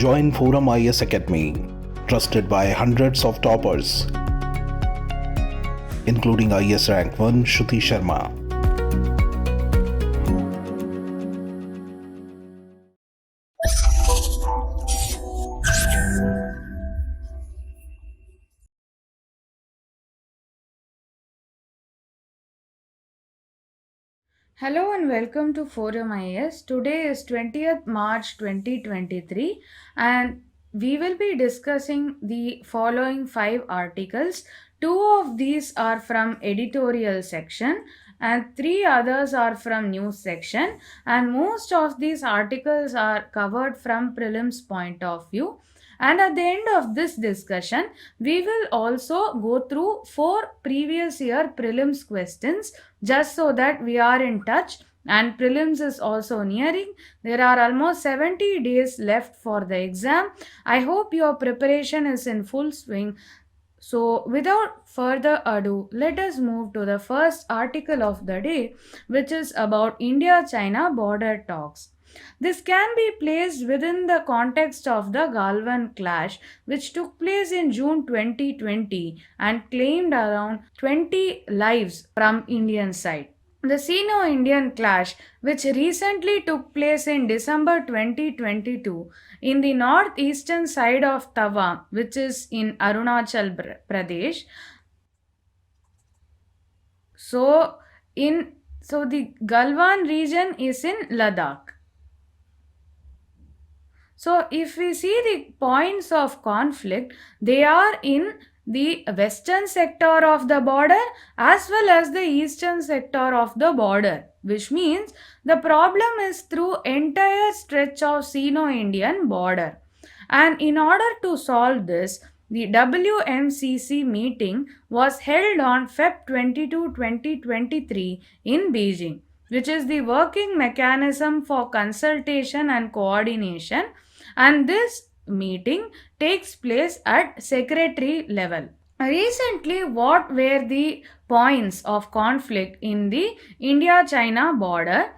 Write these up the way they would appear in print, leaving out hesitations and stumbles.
Join ForumIAS Academy, trusted by hundreds of toppers, including IAS Rank 1 Shruti Sharma. Hello and welcome to ForumIAS. Today is 20th March 2023 and we will be discussing the following 5 articles. 2 of these are from editorial section and 3 others are from news section, and most of these articles are covered from prelims point of view. And at the end of this discussion, we will also go through 4 previous year prelims questions, just so that we are in touch. And prelims is also nearing. There are almost 70 days left for the exam. I hope your preparation is in full swing. So without further ado, let us move to the first article of the day, which is about India-China border talks. This can be placed within the context of the Galwan clash, which took place in June 2020 and claimed around 20 lives from Indian side. The Sino-Indian clash, which recently took place in December 2022 in the northeastern side of Tawang, which is in Arunachal Pradesh. So the Galwan region is in Ladakh. So if we see the points of conflict, they are in the western sector of the border as well as the eastern sector of the border, which means the problem is through entire stretch of Sino-Indian border. And in order to solve this, the WMCC meeting was held on Feb 22, 2023 in Beijing, which is the working mechanism for consultation and coordination, and this meeting takes place at secretary level. Recently, what were the points of conflict in the India-China border?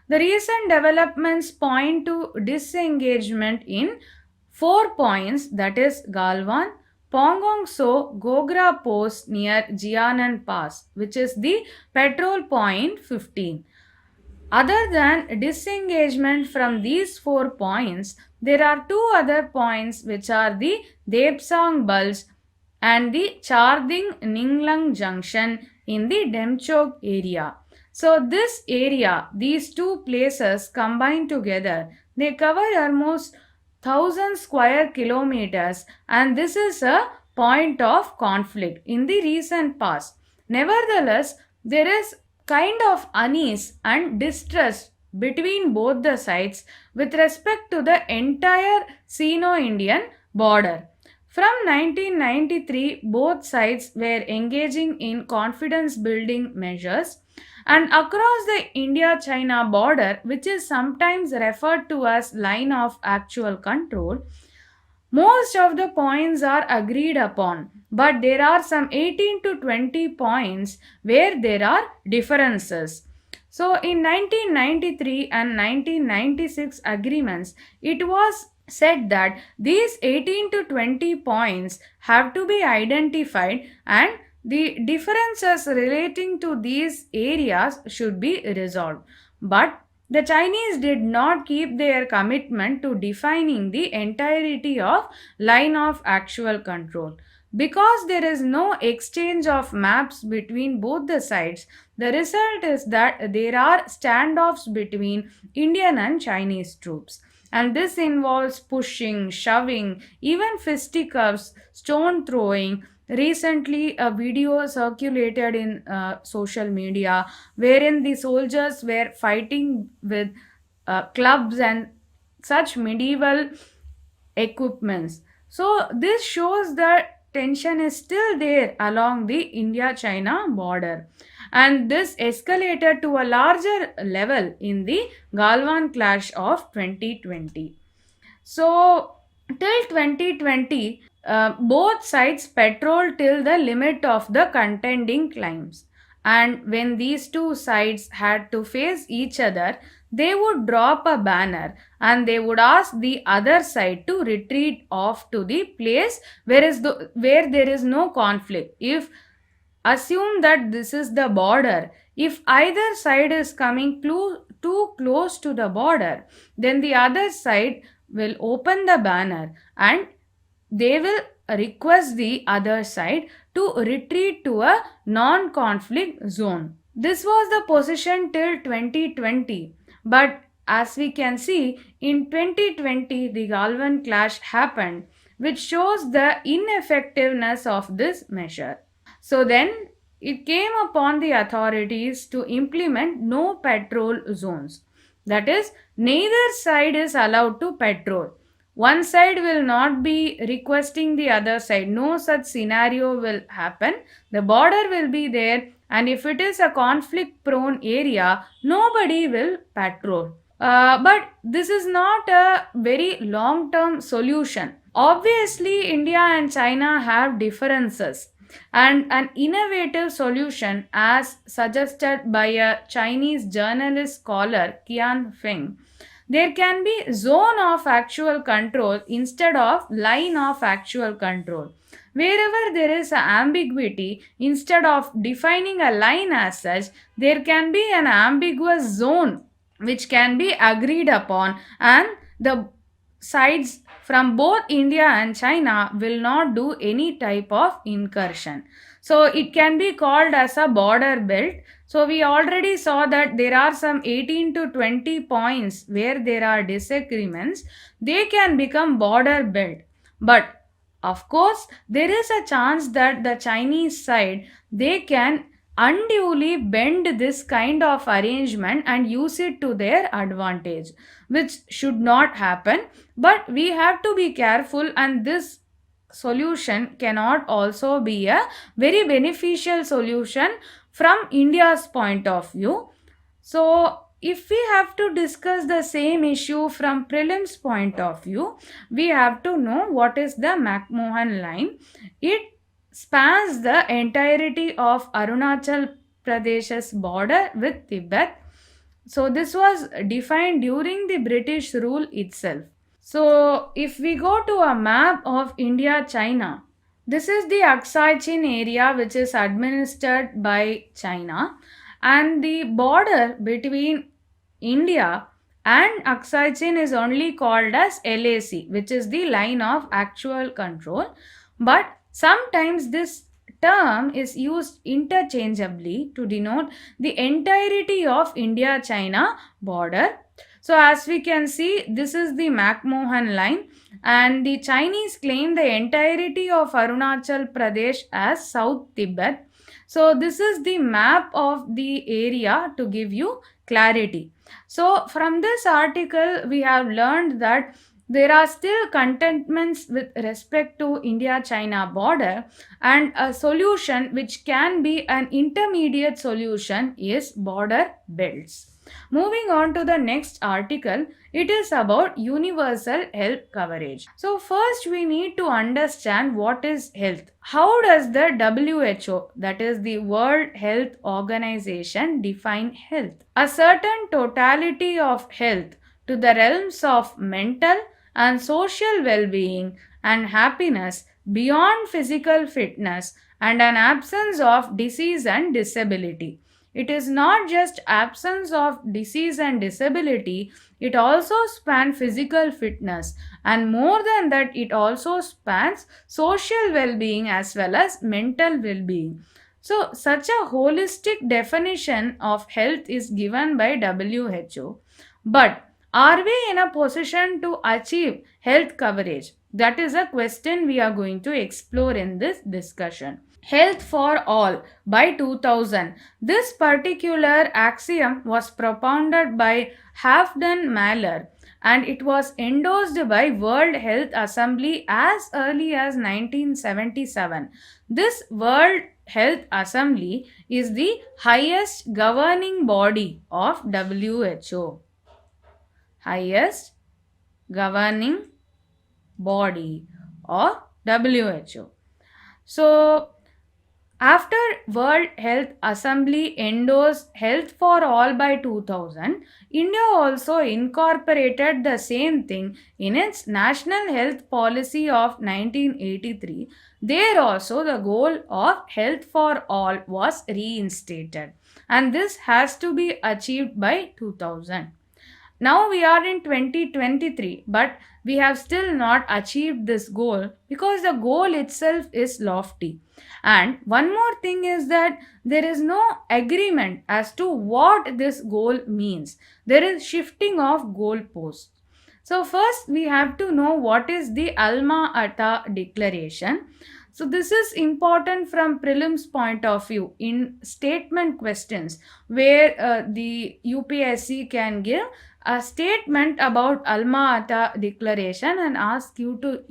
The recent developments point to disengagement in 4 points, that is Galwan, Pongong So, Gogra Post near Jianan Pass, which is the petrol point 15. Other than disengagement from these 4 points, there are 2 other points, which are the Depsang Bulge and the Charding Ninglang Junction in the Demchok area. So this area, these 2 places combined together, they cover almost 1000 square kilometers, and this is a point of conflict in the recent past. Nevertheless, there is kind of unease and distrust between both the sides with respect to the entire Sino-Indian border. From 1993, both sides were engaging in confidence building measures, and across the India-China border, which is sometimes referred to as line of actual control, most of the points are agreed upon, but there are some 18 to 20 points where there are differences. So in 1993 and 1996 agreements, it was said that these 18 to 20 points have to be identified and the differences relating to these areas should be resolved. But the Chinese did not keep their commitment to defining the entirety of line of actual control. Because there is no exchange of maps between both the sides, the result is that there are standoffs between Indian and Chinese troops. And this involves pushing, shoving, even fisticuffs, stone throwing. Recently, a video circulated in social media wherein the soldiers were fighting with clubs and such medieval equipments. So, this shows that tension is still there along the India-China border. And this escalated to a larger level in the Galwan clash of 2020. So, till 2020, both sides patrolled till the limit of the contending claims. And when these two sides had to face each other, they would drop a banner and they would ask the other side to retreat off to the place where there is no conflict. If assume that this is the border, if either side is coming too close to the border, then the other side will open the banner and they will request the other side to retreat to a non conflict zone. This was the position till 2020, but as we can see, in 2020 the Galvan clash happened, which shows the ineffectiveness of this measure. So then it came upon the authorities to implement no patrol zones. That is, neither side is allowed to patrol. One side will not be requesting the other side. No such scenario will happen. The border will be there, and if it is a conflict prone area, nobody will patrol. But this is not a very long term solution. Obviously, India and China have differences, and an innovative solution, as suggested by a Chinese journalist scholar Qian Feng, there can be zone of actual control instead of line of actual control. Wherever there is an ambiguity, instead of defining a line as such, there can be an ambiguous zone which can be agreed upon, and the sides from both India and China will not do any type of incursion. So it can be called as a border belt. So we already saw that there are some 18 to 20 points where there are disagreements. They can become border belt. But of course, there is a chance that the Chinese side, they can unduly bend this kind of arrangement and use it to their advantage, which should not happen. But we have to be careful, and this solution cannot also be a very beneficial solution from India's point of view. So if we have to discuss the same issue from prelims point of view, we have to know what is the McMahon line. It spans the entirety of Arunachal Pradesh's border with Tibet. So this was defined during the British rule itself. So if we go to a map of India China, this is the Aksai Chin area which is administered by China, and the border between India and Aksai Chin is only called as LAC, which is the line of actual control. But sometimes this term is used interchangeably to denote the entirety of India China border. So as we can see, this is the McMahon line, and the Chinese claim the entirety of Arunachal Pradesh as South Tibet. So this is the map of the area to give you clarity. So from this article, we have learned that there are still contentments with respect to India-China border, and a solution which can be an intermediate solution is border belts. Moving on to the next article, it is about universal health coverage. So first we need to understand what is health. How does the WHO, that is the World Health Organization, define health? A certain totality of health to the realms of mental and social well-being and happiness beyond physical fitness, and an absence of disease and disability. It is not just absence of disease and disability, it also spans physical fitness, and more than that, it also spans social well-being as well as mental well-being. So such a holistic definition of health is given by WHO. But are we in a position to achieve health coverage? That is a question we are going to explore in this discussion. Health for all by 2000. This particular axiom was propounded by Halfdan Mahler, and it was endorsed by World Health Assembly as early as 1977. This World Health Assembly is the highest governing body of WHO. Highest governing body of WHO. So After World Health Assembly endorsed Health for All by 2000, India also incorporated the same thing in its National Health Policy of 1983. There also the goal of Health for All was reinstated, and this has to be achieved by 2000. Now we are in 2023, but we have still not achieved this goal because the goal itself is lofty. And one more thing is that there is no agreement as to what this goal means. There is shifting of goalposts. So, first we have to know what is the Alma Ata Declaration. So, this is important from prelims point of view in statement questions where the UPSC can give a statement about Alma Ata Declaration and ask you to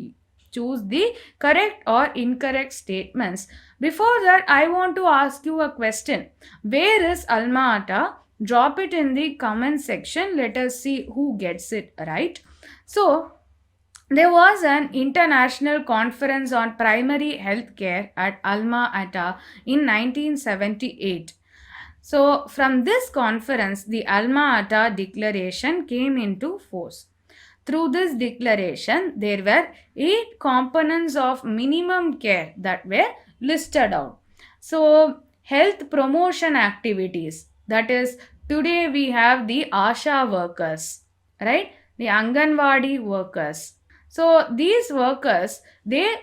choose the correct or incorrect statements. Before that, I want to ask you a question. Where is Alma Ata? Drop it in the comment section. Let us see who gets it right. So, there was an international conference on primary health care at Alma Ata in 1978. So, from this conference, the Alma Ata Declaration came into force. Through this declaration, there were 8 components of minimum care that were listed out. So, health promotion activities, that is, today we have the ASHA workers, right? The Anganwadi workers. So, these workers, they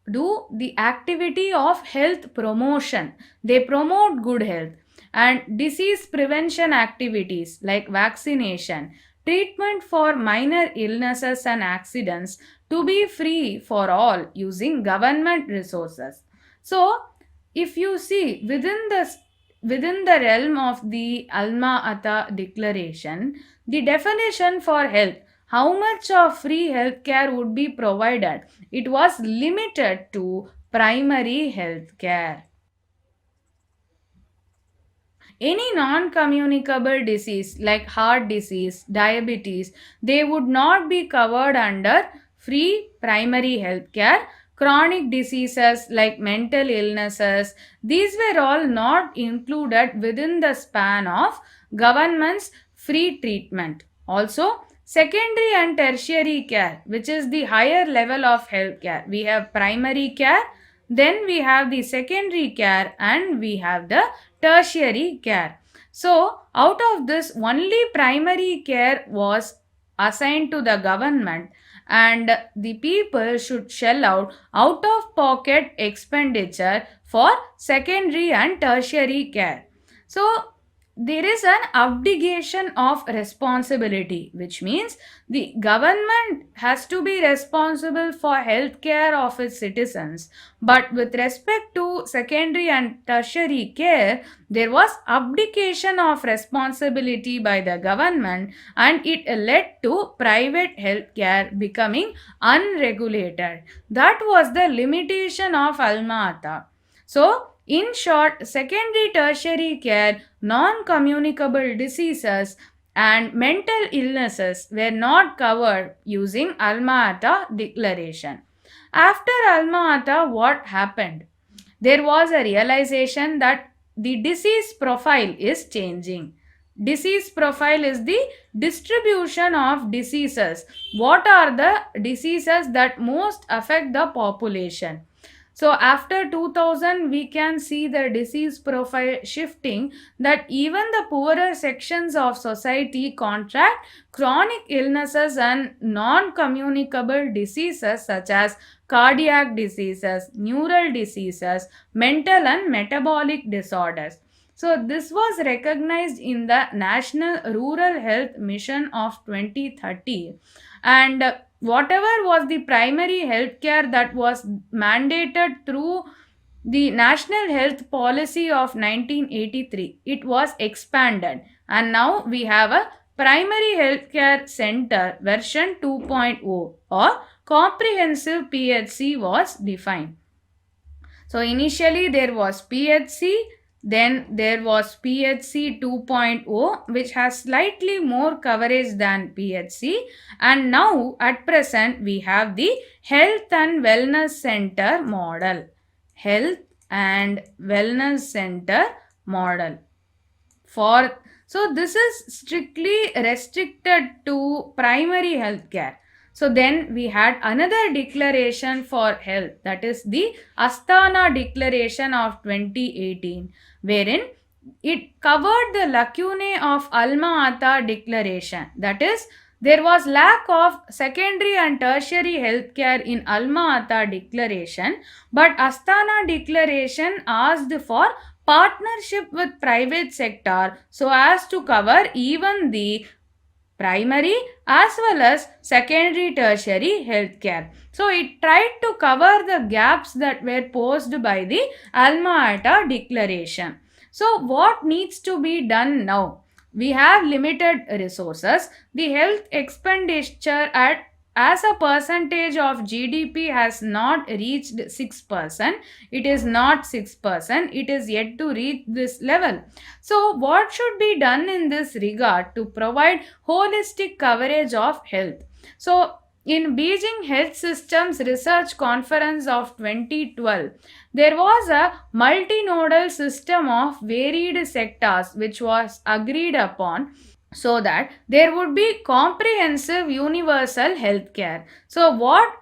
do the activity of health promotion. They promote good health and disease prevention activities like vaccination, treatment for minor illnesses and accidents to be free for all using government resources. So, if you see within the realm of the Alma Ata Declaration, the definition for health, how much of free healthcare would be provided, it was limited to primary health care. Any non-communicable disease like heart disease, diabetes, they would not be covered under free primary health care. Chronic diseases like mental illnesses, these were all not included within the span of government's free treatment. Also, secondary and tertiary care, which is the higher level of health care. We have primary care, then we have the secondary care, and we have the tertiary care. So, out of this, only primary care was assigned to the government, and the people should shell out of pocket expenditure for secondary and tertiary care. So, there is an abdication of responsibility, which means the government has to be responsible for health care of its citizens, but with respect to secondary and tertiary care, there was abdication of responsibility by the government, and it led to private health care becoming unregulated. That was the limitation of Alma Ata. So, in short, secondary tertiary care, non-communicable diseases and mental illnesses were not covered using Alma Ata Declaration. After Alma Ata, what happened? There was a realization that the disease profile is changing. Disease profile is the distribution of diseases. What are the diseases that most affect the population? So after 2000, we can see the disease profile shifting, that even the poorer sections of society contract chronic illnesses and non-communicable diseases such as cardiac diseases, neural diseases, mental and metabolic disorders. So this was recognized in the National Rural Health Mission of 2030, and whatever was the primary health care that was mandated through the National Health Policy of 1983, it was expanded, and now we have a Primary Healthcare Center version 2.0 or comprehensive PHC was defined. So initially there was PHC, then there was PHC 2.0, which has slightly more coverage than PHC, and now at present we have the Health and Wellness Center model. Health and Wellness Center model. So this is strictly restricted to primary health care. So then we had another declaration for health, that is the Astana Declaration of 2018, wherein it covered the lacunae of Alma Ata Declaration. That is, there was lack of secondary and tertiary healthcare in Alma Ata Declaration, but Astana Declaration asked for partnership with private sector so as to cover even the primary as well as secondary tertiary healthcare. So it tried to cover the gaps that were posed by the Alma Ata Declaration. So what needs to be done now? We have limited resources. The health expenditure as a percentage of GDP has not reached 6%. It is not 6%. It is yet to reach this level. So what should be done in this regard to provide holistic coverage of health? So in Beijing Health Systems Research Conference of 2012, there was a multinodal system of varied sectors which was agreed upon so that there would be comprehensive universal healthcare. So what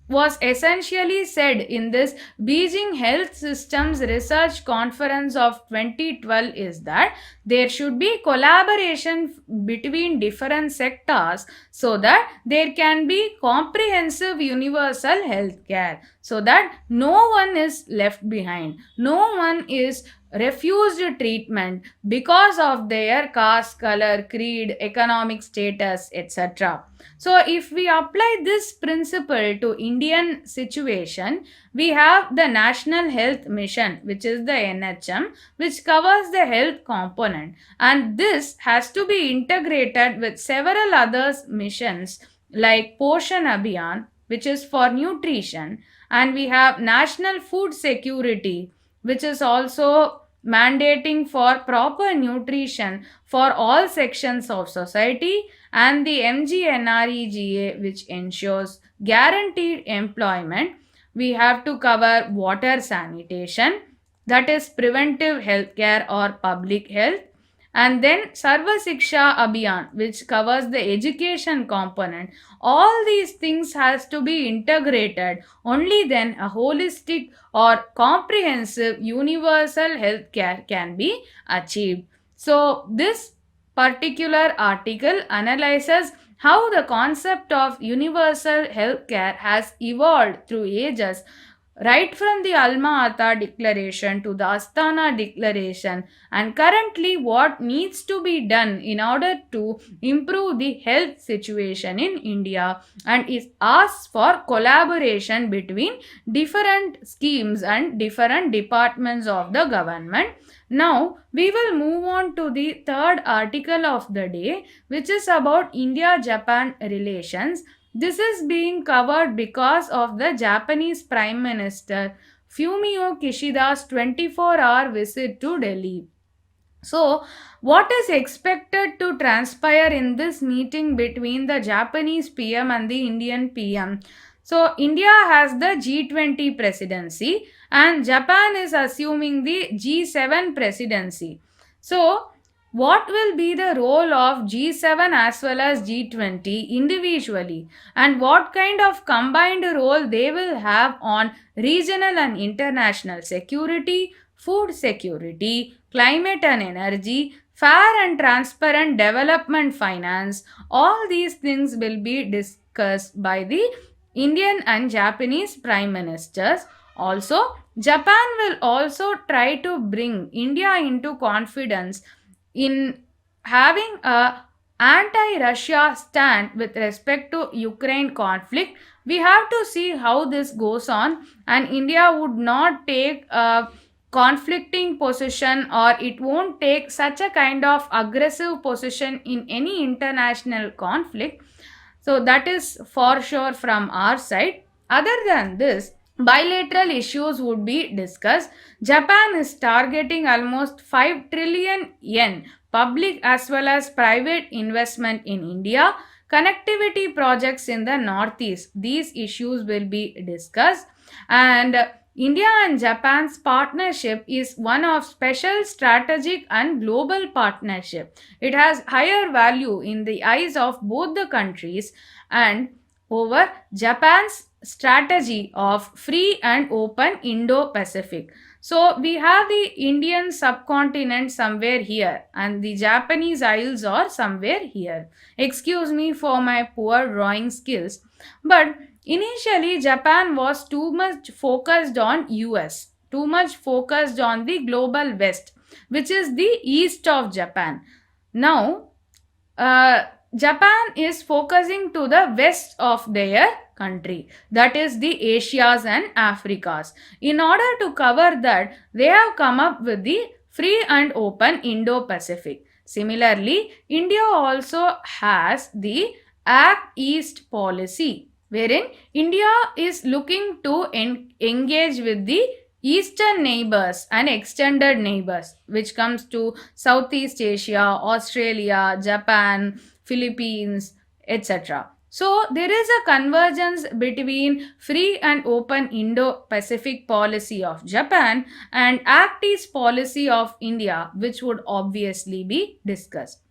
was essentially said in this Beijing Health Systems Research Conference of 2012 is that there should be collaboration between different sectors so that there can be comprehensive universal healthcare, so that no one is left behind, no one is refused treatment because of their caste, color, creed, economic status, etc. So if we apply this principle to Indian situation, we have the National Health Mission, which is the NHM, which covers the health component, and this has to be integrated with several other missions like Poshan Abhiyan, which is for nutrition, and we have National Food Security, which is also mandating for proper nutrition for all sections of society, and the MGNREGA, which ensures guaranteed employment. We have to cover water sanitation, that is preventive healthcare or public health, and then Sarva Siksha Abhiyan, which covers the education component. All these things has to be integrated. Only then a holistic or comprehensive universal healthcare can be achieved. So this particular article analyzes how the concept of universal healthcare has evolved through ages, right from the Alma Ata Declaration to the Astana Declaration, and currently what needs to be done in order to improve the health situation in India, and it asks for collaboration between different schemes and different departments of the government. Now we will move on to the third article of the day, which is about India-Japan relations. This is being covered because of the Japanese Prime Minister Fumio Kishida's 24-hour visit to Delhi. So, what is expected to transpire in this meeting between the Japanese PM and the Indian PM? So, India has the G20 presidency and Japan is assuming the G7 presidency. So, what will be the role of G7 as well as G20 individually, and what kind of combined role they will have on regional and international security, food security, climate and energy, fair and transparent development finance? All these things will be discussed by the Indian and Japanese prime ministers. Also, Japan will also try to bring India into confidence in having a anti-Russia stand with respect to Ukraine conflict. We have to see how this goes on, and India would not take a conflicting position, or it won't take such a kind of aggressive position in any international conflict. So that is for sure from our side. Other than this, bilateral issues would be discussed. Japan is targeting almost 5 trillion yen public as well as private investment in India. Connectivity projects in the northeast, these issues will be discussed. And India and Japan's partnership is one of special strategic and global partnership. It has higher value in the eyes of both the countries and over Japan's strategy of free and open Indo-Pacific. So we have the Indian subcontinent somewhere here and the Japanese isles are somewhere here. Excuse me for my poor drawing skills, but initially Japan was too much focused on US, too much focused on the global west, which is the east of Japan. Now uh, Japan is focusing to the west of their country, that is the Asias and Africas. In order to cover that, they have come up with the free and open Indo-Pacific. Similarly, India also has the Act East policy, wherein India is looking to engage with the eastern neighbors and extended neighbors, which comes to Southeast Asia, Australia, Japan, Philippines, etc. So there is a convergence between free and open Indo-Pacific policy of Japan and Act East policy of India, which would obviously be discussed.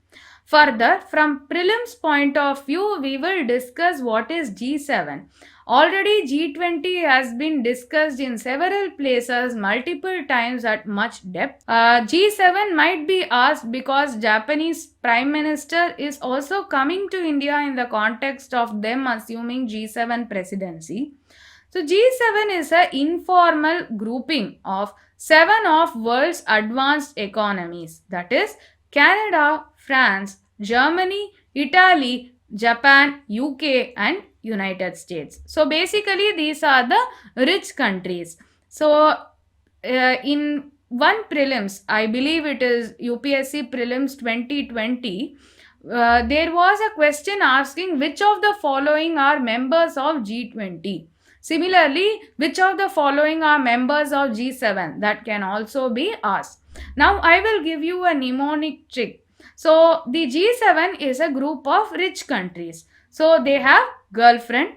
Further, from prelims point of view, we will discuss what is G7. Already G20 has been discussed in several places multiple times at much depth. G7 might be asked because Japanese Prime Minister is also coming to India in the context of them assuming G7 presidency. So G7 is an informal grouping of 7 of world's advanced economies, that is Canada, France, Germany, Italy, Japan, UK and United States. So basically these are the rich countries. So in one prelims, I believe it is UPSC Prelims 2020, there was a question asking which of the following are members of G20. Similarly, which of the following are members of G7? That can also be asked. Now I will give you a mnemonic trick. So the G7 is a group of rich countries. So they have girlfriend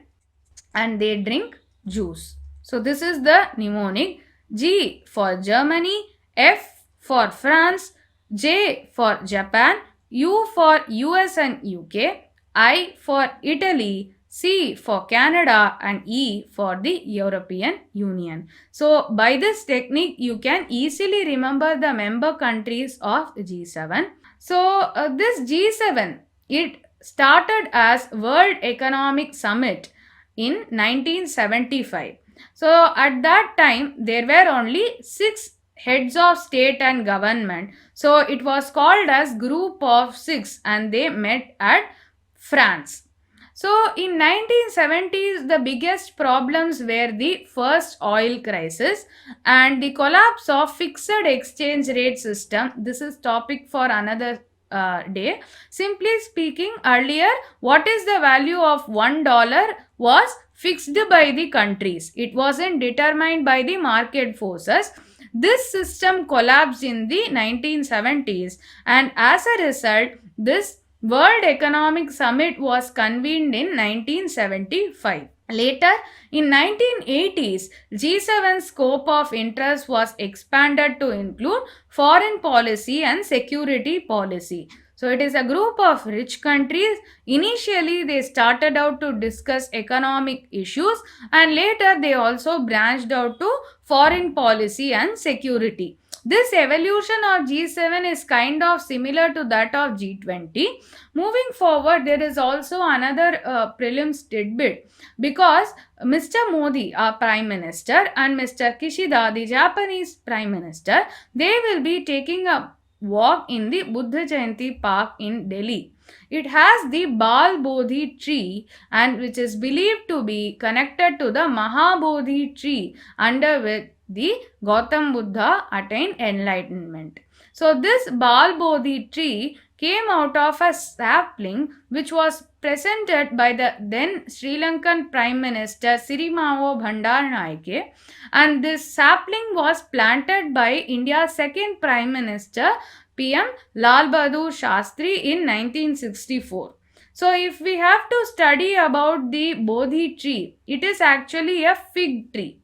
and they drink juice. So this is the mnemonic. G for Germany, F for France, J for Japan, U for US and UK, I for Italy, C for Canada and E for the European Union. So by this technique you can easily remember the member countries of G7. So this G7, it started as World Economic Summit in 1975. So at that time there were only 6 heads of state and government. So it was called as Group of 6 and they met at France. So in 1970s the biggest problems were the first oil crisis and the collapse of fixed exchange rate system. This is topic for another day. Simply speaking, earlier what is the value of $1 was fixed by the countries. It wasn't determined by the market forces. This system collapsed in the 1970s and as a result this World Economic Summit was convened in 1975. Later, in 1980s, G7 scope of interest was expanded to include foreign policy and security policy. So it is a group of rich countries. Initially, they started out to discuss economic issues and later they also branched out to foreign policy and security. This evolution of G7 is kind of similar to that of G20. Moving forward, there is also another prelims tidbit because Mr. Modi, our Prime Minister, and Mr. Kishida, the Japanese Prime Minister, they will be taking a walk in the Buddha Jayanti Park in Delhi. It has the Bal Bodhi tree and which is believed to be connected to the Mahabodhi tree under which the Gautam Buddha attained enlightenment. So this Bal Bodhi tree came out of a sapling which was presented by the then Sri Lankan Prime Minister Sirimao Bandaranaike, and this sapling was planted by India's second Prime Minister PM Lal Bahadur Shastri in 1964. So if we have to study about the Bodhi tree, it is actually a fig tree.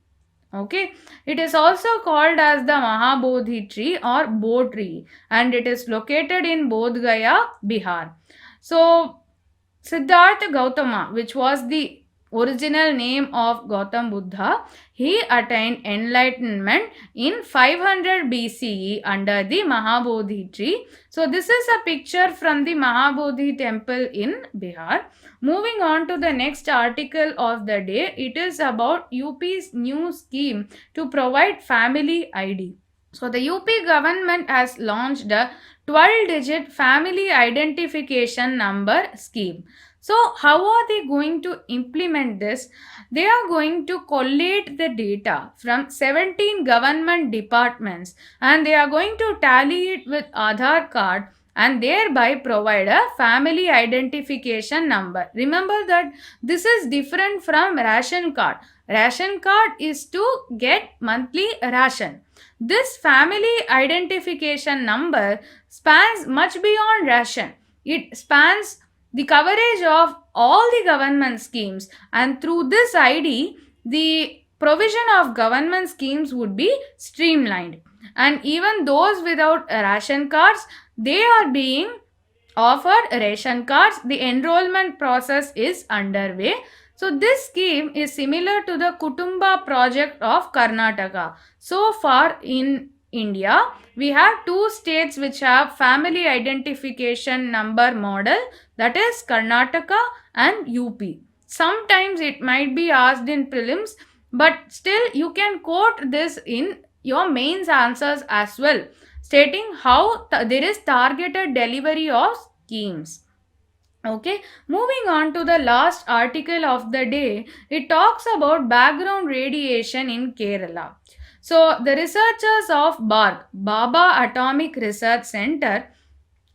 Okay, it is also called as the Mahabodhi tree or Bo tree, and it is located in Bodh Gaya, Bihar. So Siddhartha Gautama, which was the original name of Gautam Buddha, he attained enlightenment in 500 BCE under the Mahabodhi tree. So this is a picture from the Mahabodhi temple in Bihar. Moving on to the next article of the day, it is about UP's new scheme to provide family ID. So the UP government has launched a 12-digit family identification number scheme. So how are they going to implement this? They are going to collate the data from 17 government departments and they are going to tally it with Aadhaar card and thereby provide a family identification number. Remember that this is different from ration card. Ration card is to get monthly ration. This family identification number spans much beyond ration. It spans the coverage of all the government schemes, and through this ID, the provision of government schemes would be streamlined. And even those without ration cards, they are being offered ration cards. The enrollment process is underway. So this scheme is similar to the Kutumba project of Karnataka. So far in India, we have two states which have family identification number model, that is Karnataka and UP. Sometimes it might be asked in prelims, but still you can quote this in your mains answers as well, stating how there is targeted delivery of schemes. Okay, moving on to the last article of the day, it talks about background radiation in Kerala. So the researchers of Baba Atomic Research Center,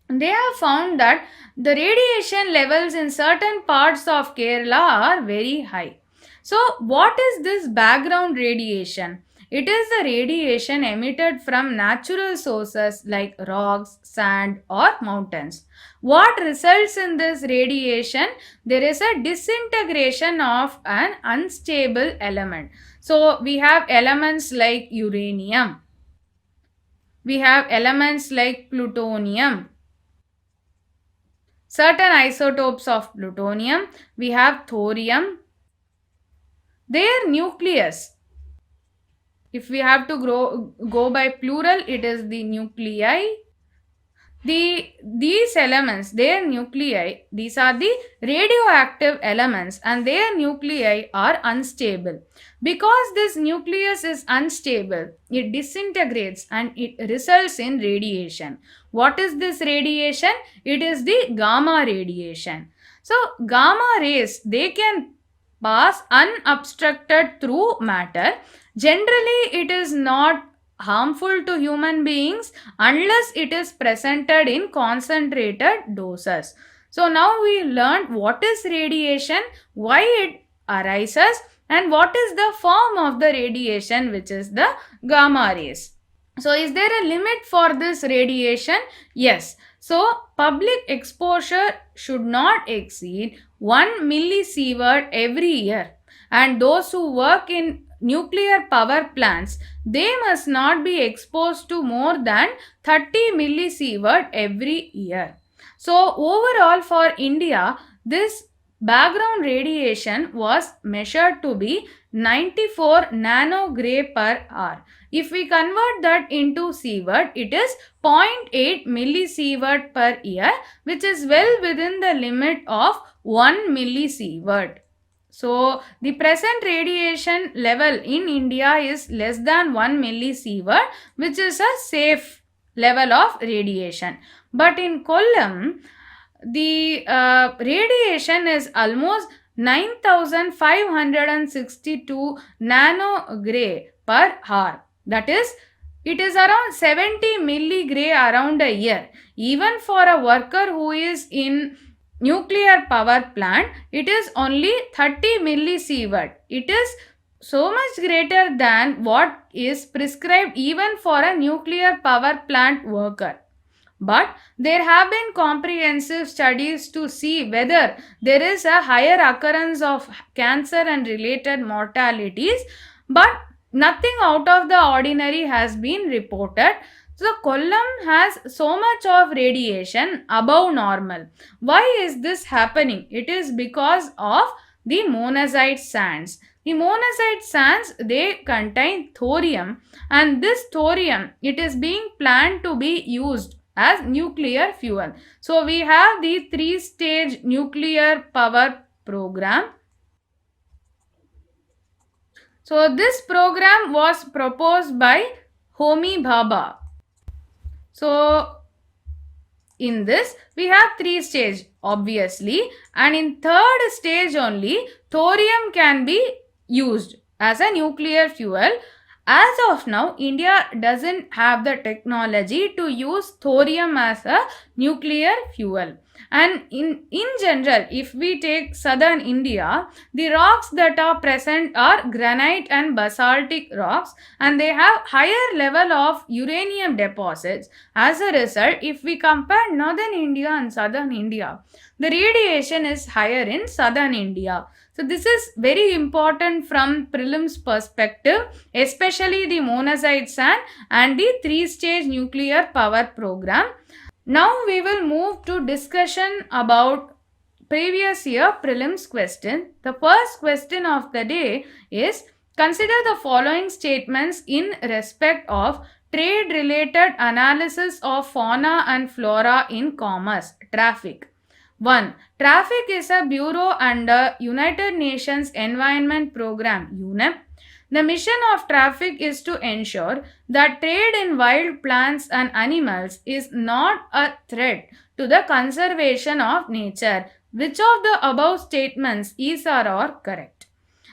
they have found that the radiation levels in certain parts of Kerala are very high. So what is this background radiation? It is the radiation emitted from natural sources like rocks, sand or mountains. What results in this radiation? There is a disintegration of an unstable element. So we have elements like uranium. We have elements like plutonium. Certain isotopes of plutonium. We have thorium. Their nucleus, if we have to go by plural, it is the nuclei. These elements, their nuclei, these are the radioactive elements and their nuclei are unstable. Because this nucleus is unstable, it disintegrates and it results in radiation. What is this radiation? It is the gamma radiation. So gamma rays, they can pass unobstructed through matter. Generally, it is not harmful to human beings unless it is presented in concentrated doses. So now we learned what is radiation, why it arises, and what is the form of the radiation, which is the gamma rays. So is there a limit for this radiation? Yes. So public exposure should not exceed 1 millisievert every year, and those who work in nuclear power plants, they must not be exposed to more than 30 millisievert every year. So overall for India, this background radiation was measured to be 94 nanogray per hour. If we convert that into sievert, it is 0.8 millisievert per year, which is well within the limit of 1 millisievert. So the present radiation level in India is less than 1 millisievert, which is a safe level of radiation. But in Kollam, the radiation is almost 9562 nanogray per hour. That is, it is around 70 milligray around a year. Even for a worker who is in nuclear power plant, it is only 30 millisievert. It is so much greater than what is prescribed even for a nuclear power plant worker. But there have been comprehensive studies to see whether there is a higher occurrence of cancer and related mortalities. But nothing out of the ordinary has been reported. So Kollam has so much of radiation above normal. Why is this happening? It is because of the monazite sands. The monazite sands, they contain thorium, and this thorium, it is being planned to be used as nuclear fuel. So we have the 3-stage nuclear power program. So this program was proposed by Homi Bhabha. So in this we have 3 stage obviously, and in 3rd stage only thorium can be used as a nuclear fuel. As of now, India doesn't have the technology to use thorium as a nuclear fuel. And in general, if we take southern India, the rocks that are present are granite and basaltic rocks, and they have higher level of uranium deposits. As a result, if we compare northern India and southern India, the radiation is higher in southern India. So this is very important from prelims perspective, especially the monazite sand and the 3-stage nuclear power program. Now we will move to discussion about previous year prelims question. The first question of the day is, consider the following statements in respect of trade related analysis of fauna and flora in commerce, traffic. 1. Traffic is a bureau under United Nations Environment Program, UNEP. The mission of traffic is to ensure that trade in wild plants and animals is not a threat to the conservation of nature. Which of the above statements is or are correct?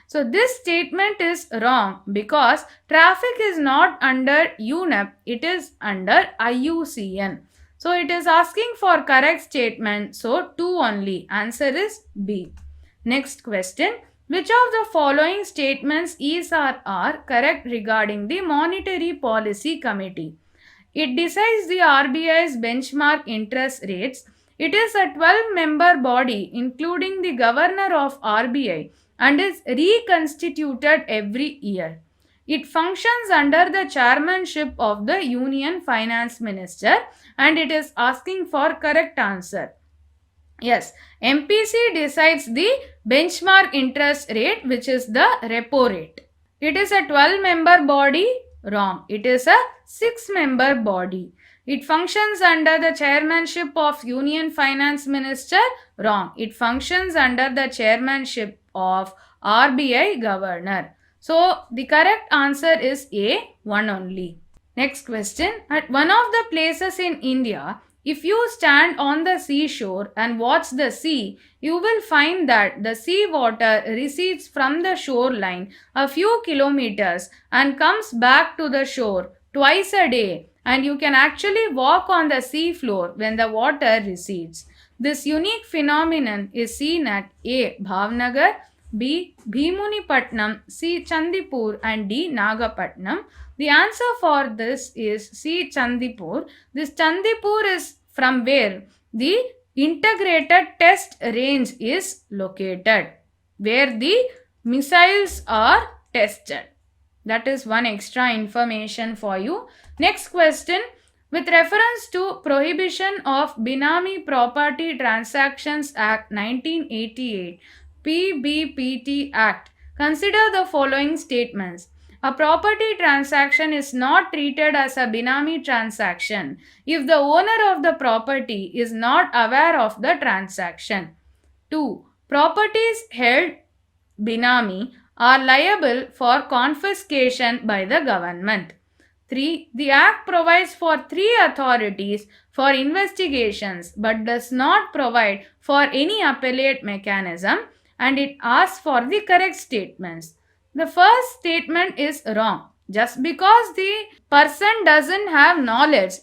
So this statement is wrong because traffic is not under UNEP, it is under IUCN. So it is asking for correct statement. So 2 only. Answer is B. Next question. Which of the following statements is or are correct regarding the Monetary Policy Committee? It decides the RBI's benchmark interest rates. It is a 12-member body including the governor of RBI and is reconstituted every year. It functions under the chairmanship of the Union Finance Minister, and it is asking for correct answer. Yes, MPC decides the benchmark interest rate, which is the repo rate. It is a 12-member body. Wrong. It is a 6-member body. It functions under the chairmanship of Union Finance Minister. Wrong. It functions under the chairmanship of RBI Governor. So the correct answer is A, 1 only. Next question. At one of the places in India, if you stand on the seashore and watch the sea, you will find that the sea water recedes from the shoreline a few kilometers and comes back to the shore twice a day, and you can actually walk on the sea floor when the water recedes. This unique phenomenon is seen at A. Bhavnagar, B. Bhimunipatnam, C. Chandipur, and D. Nagapatnam. The answer for this is C. Chandipur. This Chandipur is from where the integrated test range is located, where the missiles are tested. That is one extra information for you. Next question. With reference to Prohibition of Benami Property Transactions Act 1988, PBPT Act, consider the following statements. A property transaction is not treated as a Benami transaction if the owner of the property is not aware of the transaction. 2. Properties held Benami are liable for confiscation by the government. 3. The Act provides for 3 authorities for investigations but does not provide for any appellate mechanism, and it asks for the correct statements. The first statement is wrong. Just because the person doesn't have knowledge,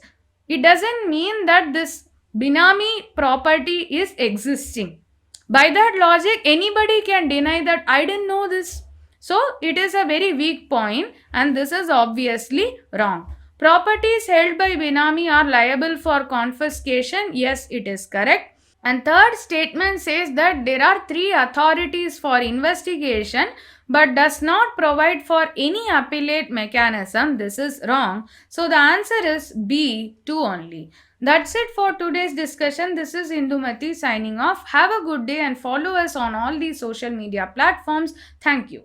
it doesn't mean that this Benami property is existing. By that logic, anybody can deny that I didn't know this. So it is a very weak point, and this is obviously wrong. Properties held by Benami are liable for confiscation. Yes, it is correct. And third statement says that there are 3 authorities for investigation but does not provide for any appellate mechanism. This is wrong. So the answer is B, 2 only. That's it for today's discussion. This is Indumati signing off. Have a good day and follow us on all these social media platforms. Thank you.